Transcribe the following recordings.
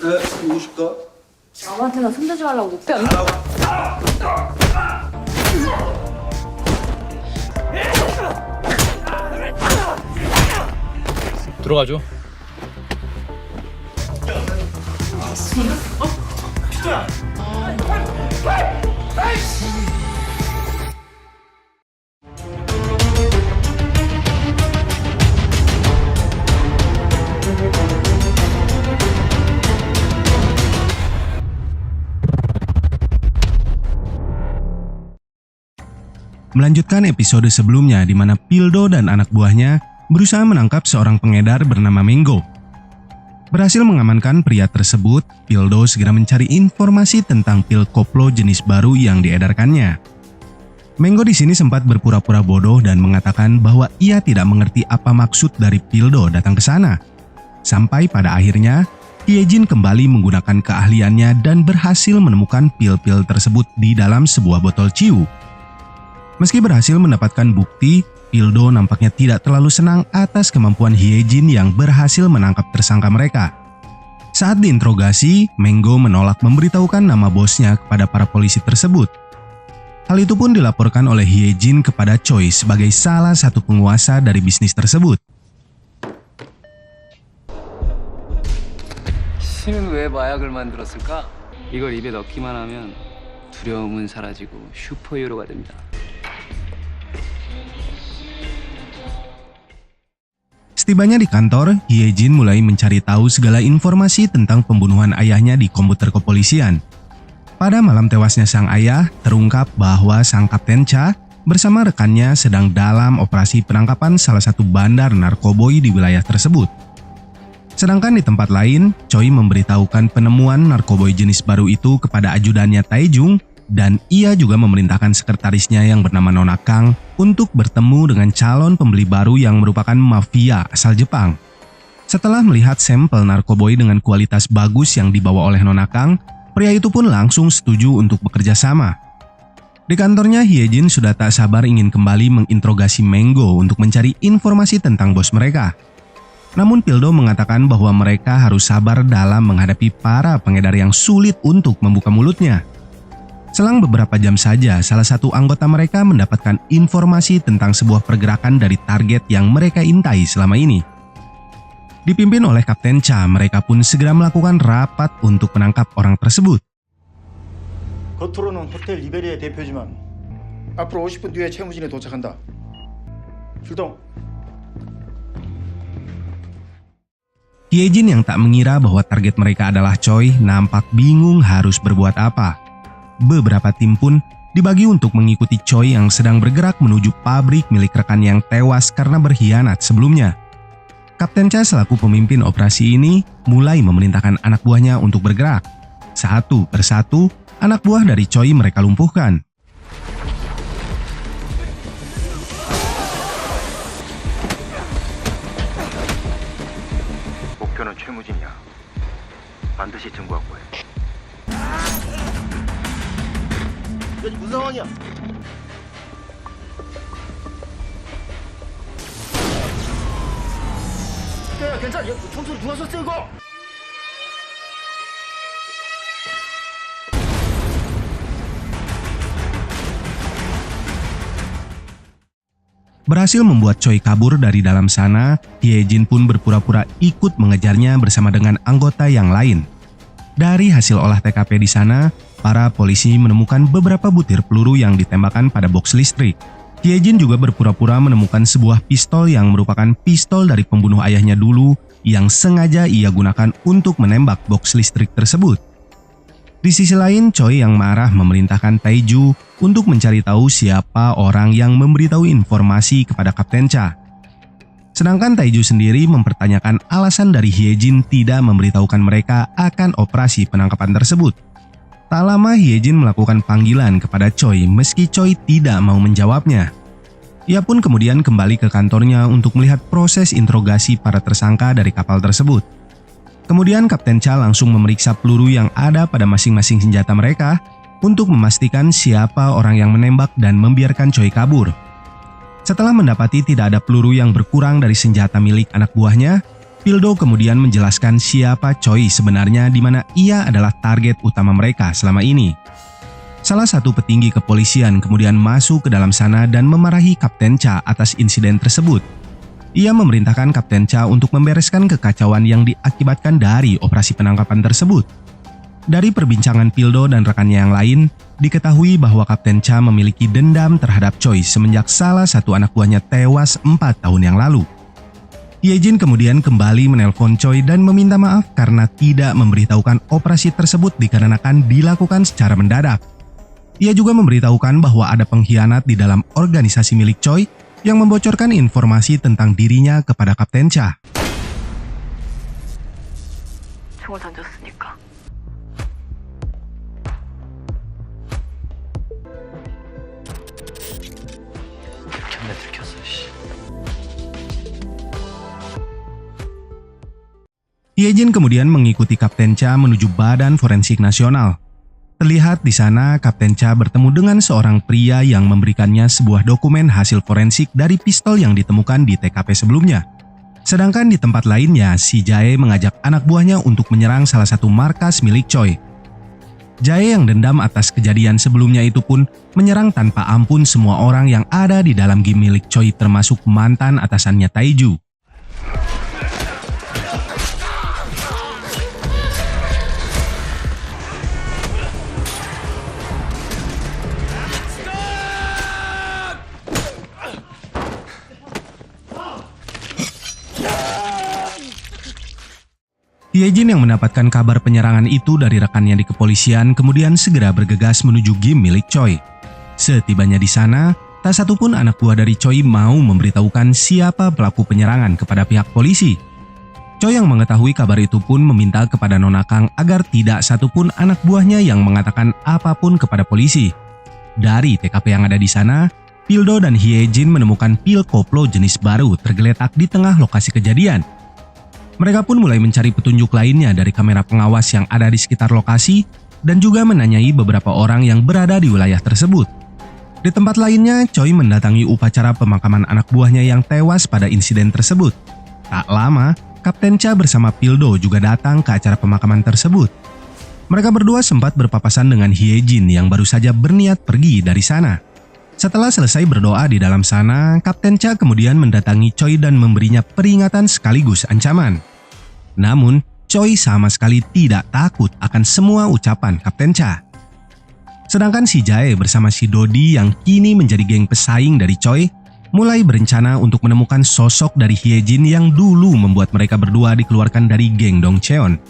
누구 실까? 아무한테나 손대지 말라고 못 배웠나? 들어가죠. Melanjutkan episode sebelumnya di mana Pildo dan anak buahnya berusaha menangkap seorang pengedar bernama Mengo. Berhasil mengamankan pria tersebut, Pildo segera mencari informasi tentang pil koplo jenis baru yang diedarkannya. Mengo di sini sempat berpura-pura bodoh dan mengatakan bahwa ia tidak mengerti apa maksud dari Pildo datang ke sana. Sampai pada akhirnya, Hyejin kembali menggunakan keahliannya dan berhasil menemukan pil-pil tersebut di dalam sebuah botol ciu. Meski berhasil mendapatkan bukti, Pildo nampaknya tidak terlalu senang atas kemampuan Hyejin yang berhasil menangkap tersangka mereka. Saat diinterogasi, Mengo menolak memberitahukan nama bosnya kepada para polisi tersebut. Hal itu pun dilaporkan oleh Hyejin kepada Choi sebagai salah satu penguasa dari bisnis tersebut. 신은 왜 마약을 만들었을까? 이걸 입에 넣기만 하면 두려움은 사라지고 슈퍼히어로가 됩니다. Setibanya di kantor, Hyejin mulai mencari tahu segala informasi tentang pembunuhan ayahnya di komputer kepolisian. Pada malam tewasnya sang ayah, terungkap bahwa sang Kapten Cha bersama rekannya sedang dalam operasi penangkapan salah satu bandar narkoboy di wilayah tersebut. Sedangkan di tempat lain, Choi memberitahukan penemuan narkoboy jenis baru itu kepada ajudannya Taejung, dan ia juga memerintahkan sekretarisnya yang bernama Nona Kang untuk bertemu dengan calon pembeli baru yang merupakan mafia asal Jepang. Setelah melihat sampel narkoboy dengan kualitas bagus yang dibawa oleh Nona Kang, pria itu pun langsung setuju untuk bekerja sama. Di kantornya, Hyejin sudah tak sabar ingin kembali menginterogasi Mengo untuk mencari informasi tentang bos mereka. Namun Pildo mengatakan bahwa mereka harus sabar dalam menghadapi para pengedar yang sulit untuk membuka mulutnya. Selang beberapa jam saja, salah satu anggota mereka mendapatkan informasi tentang sebuah pergerakan dari target yang mereka intai selama ini. Dipimpin oleh Kapten Cha, mereka pun segera melakukan rapat untuk menangkap orang tersebut. 겉으로는 호텔 이베리아 대표지만 앞으로 50분 뒤에 채무진에 도착한다. 출동. Hyejin yang tak mengira bahwa target mereka adalah Choi nampak bingung harus berbuat apa. Beberapa tim pun dibagi untuk mengikuti Choi yang sedang bergerak menuju pabrik milik rekan yang tewas karena berkhianat sebelumnya. Kapten Cha selaku pemimpin operasi ini mulai memerintahkan anak buahnya untuk bergerak. Satu persatu, anak buah dari Choi mereka lumpuhkan. 목표는 최무진이야. 반드시 증거 확보해. 무슨 상황이야? 야, 괜찮아. 총소리 누가 쐈어 이거? Berhasil membuat Choi kabur dari dalam sana, Hyejin pun berpura-pura ikut mengejarnya bersama dengan anggota yang lain. Dari hasil olah TKP di sana, para polisi menemukan beberapa butir peluru yang ditembakkan pada box listrik. Hyejin juga berpura-pura menemukan sebuah pistol yang merupakan pistol dari pembunuh ayahnya dulu yang sengaja ia gunakan untuk menembak box listrik tersebut. Di sisi lain, Choi yang marah memerintahkan Taiju untuk mencari tahu siapa orang yang memberitahu informasi kepada Kapten Cha. Sedangkan Taiju sendiri mempertanyakan alasan dari Hyejin tidak memberitahukan mereka akan operasi penangkapan tersebut. Tak lama Hyejin melakukan panggilan kepada Choi meski Choi tidak mau menjawabnya. Ia pun kemudian kembali ke kantornya untuk melihat proses interogasi para tersangka dari kapal tersebut. Kemudian Kapten Cha langsung memeriksa peluru yang ada pada masing-masing senjata mereka untuk memastikan siapa orang yang menembak dan membiarkan Choi kabur. Setelah mendapati tidak ada peluru yang berkurang dari senjata milik anak buahnya, Pildo kemudian menjelaskan siapa Choi sebenarnya, di mana ia adalah target utama mereka selama ini. Salah satu petinggi kepolisian kemudian masuk ke dalam sana dan memarahi Kapten Cha atas insiden tersebut. Ia memerintahkan Kapten Cha untuk membereskan kekacauan yang diakibatkan dari operasi penangkapan tersebut. Dari perbincangan Pildo dan rekannya yang lain, diketahui bahwa Kapten Cha memiliki dendam terhadap Choi semenjak salah satu anak buahnya tewas 4 tahun yang lalu. Ye-jin kemudian kembali menelpon Choi dan meminta maaf karena tidak memberitahukan operasi tersebut dikarenakan dilakukan secara mendadak. Ia juga memberitahukan bahwa ada pengkhianat di dalam organisasi milik Choi yang membocorkan informasi tentang dirinya kepada Kapten Cha. 총을 던졌으니까. 들켰어, 씨. Ye-jin kemudian mengikuti Kapten Cha menuju Badan Forensik Nasional. Terlihat di sana Kapten Cha bertemu dengan seorang pria yang memberikannya sebuah dokumen hasil forensik dari pistol yang ditemukan di TKP sebelumnya. Sedangkan di tempat lainnya, si Jae mengajak anak buahnya untuk menyerang salah satu markas milik Choi. Jae yang dendam atas kejadian sebelumnya itu pun menyerang tanpa ampun semua orang yang ada di dalam gym milik Choi, termasuk mantan atasannya Taiju. Ye-jin yang mendapatkan kabar penyerangan itu dari rekannya di kepolisian kemudian segera bergegas menuju gym milik Choi. Setibanya di sana, tak satu pun anak buah dari Choi mau memberitahukan siapa pelaku penyerangan kepada pihak polisi. Choi yang mengetahui kabar itu pun meminta kepada Nona Kang agar tidak satu pun anak buahnya yang mengatakan apapun kepada polisi. Dari TKP yang ada di sana, Pildo dan Ye-jin menemukan pil koplo jenis baru tergeletak di tengah lokasi kejadian. Mereka pun mulai mencari petunjuk lainnya dari kamera pengawas yang ada di sekitar lokasi dan juga menanyai beberapa orang yang berada di wilayah tersebut. Di tempat lainnya, Choi mendatangi upacara pemakaman anak buahnya yang tewas pada insiden tersebut. Tak lama, Kapten Cha bersama Pildo juga datang ke acara pemakaman tersebut. Mereka berdua sempat berpapasan dengan Ye-jin yang baru saja berniat pergi dari sana. Setelah selesai berdoa di dalam sana, Kapten Cha kemudian mendatangi Choi dan memberinya peringatan sekaligus ancaman. Namun, Choi sama sekali tidak takut akan semua ucapan Kapten Cha. Sedangkan si Jae bersama si Dodi yang kini menjadi geng pesaing dari Choi, mulai berencana untuk menemukan sosok dari Ye-jin yang dulu membuat mereka berdua dikeluarkan dari geng Dongcheon.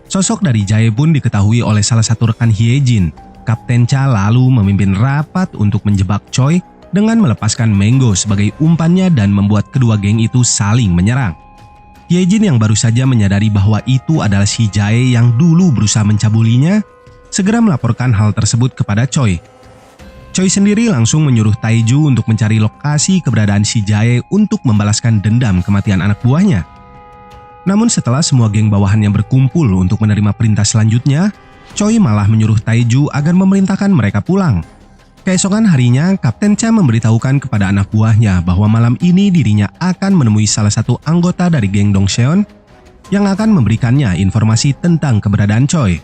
Sosok dari Jae pun diketahui oleh salah satu rekan Ye-jin. Kapten Cha lalu memimpin rapat untuk menjebak Choi dengan melepaskan Mango sebagai umpannya dan membuat kedua geng itu saling menyerang. Ye-jin yang baru saja menyadari bahwa itu adalah si Jae yang dulu berusaha mencabulinya, segera melaporkan hal tersebut kepada Choi. Choi sendiri langsung menyuruh Taiju untuk mencari lokasi keberadaan si Jae untuk membalaskan dendam kematian anak buahnya. Namun setelah semua geng bawahannya berkumpul untuk menerima perintah selanjutnya, Choi malah menyuruh Taiju agar memerintahkan mereka pulang. Keesokan harinya, Kapten Cha memberitahukan kepada anak buahnya bahwa malam ini dirinya akan menemui salah satu anggota dari geng Dongcheon yang akan memberikannya informasi tentang keberadaan Choi.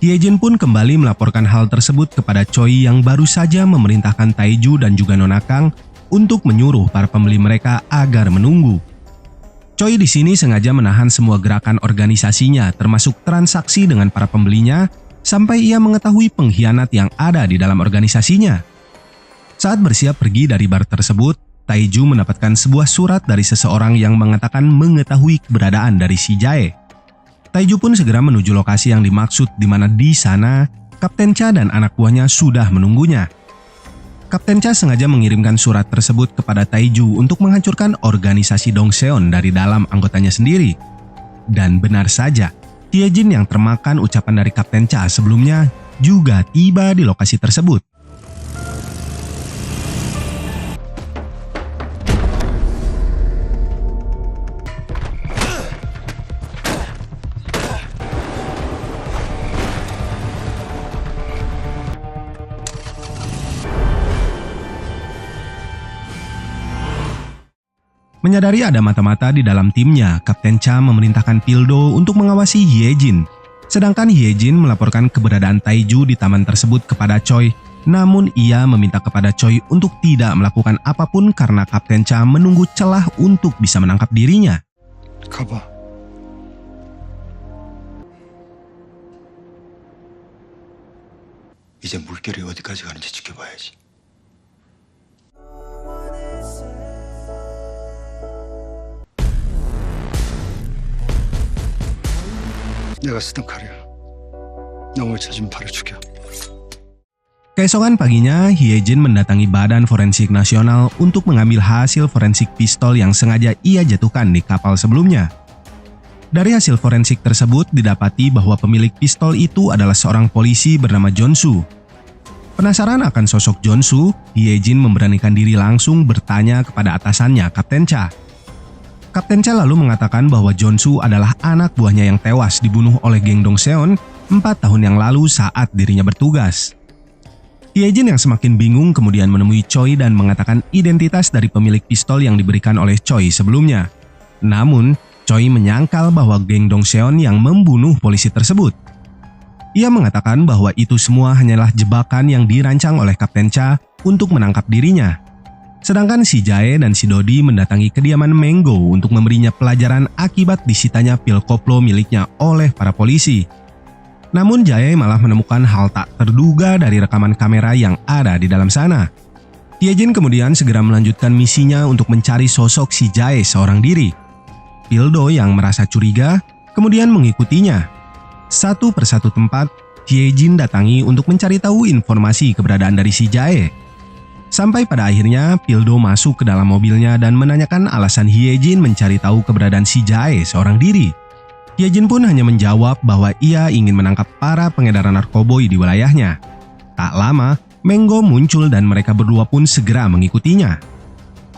Ye-jin pun kembali melaporkan hal tersebut kepada Choi yang baru saja memerintahkan Taiju dan juga Nona Kang untuk menyuruh para pembeli mereka agar menunggu. Choi di sini sengaja menahan semua gerakan organisasinya termasuk transaksi dengan para pembelinya sampai ia mengetahui pengkhianat yang ada di dalam organisasinya. Saat bersiap pergi dari bar tersebut, Taiju mendapatkan sebuah surat dari seseorang yang mengatakan mengetahui keberadaan dari si Jae. Taiju pun segera menuju lokasi yang dimaksud di mana di sana Kapten Cha dan anak buahnya sudah menunggunya. Kapten Cha sengaja mengirimkan surat tersebut kepada Taiju untuk menghancurkan organisasi Dongcheon dari dalam anggotanya sendiri. Dan benar saja, Ye-jin yang termakan ucapan dari Kapten Cha sebelumnya juga tiba di lokasi tersebut. Menyadari ada mata-mata di dalam timnya, Kapten Cha memerintahkan Pildo untuk mengawasi Hyejin. Sedangkan Hyejin melaporkan keberadaan Taiju di taman tersebut kepada Choi. Namun ia meminta kepada Choi untuk tidak melakukan apapun karena Kapten Cha menunggu celah untuk bisa menangkap dirinya. 가봐. 이제 물결이 어디까지 가는지 지켜봐야지. 내가 쓰던 칼이야. 놈을 찾으면 바로 죽여. Keesokan paginya, Hyejin mendatangi Badan Forensik Nasional untuk mengambil hasil forensik pistol yang sengaja ia jatuhkan di kapal sebelumnya. Dari hasil forensik tersebut didapati bahwa pemilik pistol itu adalah seorang polisi bernama Jonsu. Penasaran akan sosok Jonsu, Hyejin memberanikan diri langsung bertanya kepada atasannya, Kapten Cha. Kapten Cha lalu mengatakan bahwa Jonsu adalah anak buahnya yang tewas dibunuh oleh geng Dongseon 4 tahun yang lalu saat dirinya bertugas. Hyejin yang semakin bingung kemudian menemui Choi dan mengatakan identitas dari pemilik pistol yang diberikan oleh Choi sebelumnya. Namun, Choi menyangkal bahwa geng Dongseon yang membunuh polisi tersebut. Ia mengatakan bahwa itu semua hanyalah jebakan yang dirancang oleh Kapten Cha untuk menangkap dirinya. Sedangkan si Jae dan si Dodi mendatangi kediaman Menggo untuk memberinya pelajaran akibat disitanya pil koplo miliknya oleh para polisi. Namun Jae malah menemukan hal tak terduga dari rekaman kamera yang ada di dalam sana. Hyejin kemudian segera melanjutkan misinya untuk mencari sosok si Jae seorang diri. Pildo yang merasa curiga kemudian mengikutinya. Satu persatu tempat, Hyejin datangi untuk mencari tahu informasi keberadaan dari si Jae. Sampai pada akhirnya, Pildo masuk ke dalam mobilnya dan menanyakan alasan Hyejin mencari tahu keberadaan si Jae seorang diri. Hyejin pun hanya menjawab bahwa ia ingin menangkap para pengedar narkoboy di wilayahnya. Tak lama, Menggo muncul dan mereka berdua pun segera mengikutinya.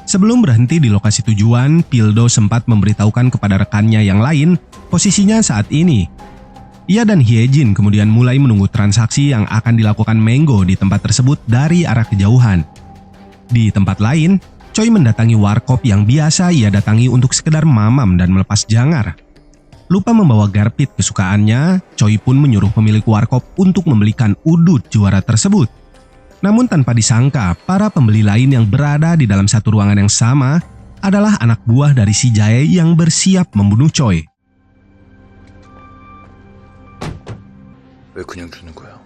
Sebelum berhenti di lokasi tujuan, Pildo sempat memberitahukan kepada rekannya yang lain posisinya saat ini. Ia dan Hyejin kemudian mulai menunggu transaksi yang akan dilakukan Menggo di tempat tersebut dari arah kejauhan. Di tempat lain, Choi mendatangi warkop yang biasa ia datangi untuk sekedar mamam dan melepas jangar. Lupa membawa garpit kesukaannya, Choi pun menyuruh pemilik warkop untuk membelikan udut juara tersebut. Namun tanpa disangka, para pembeli lain yang berada di dalam satu ruangan yang sama adalah anak buah dari si Jae yang bersiap membunuh Choi. 왜 그냥 두는 거야?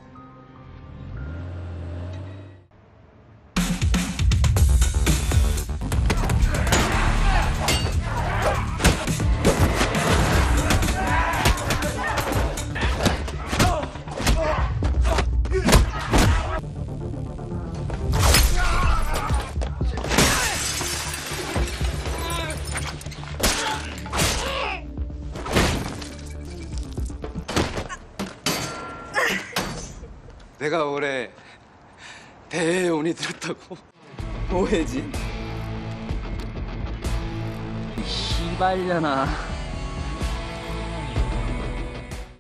내가 올해 대운이 들었다고. 오해진. 시발려나.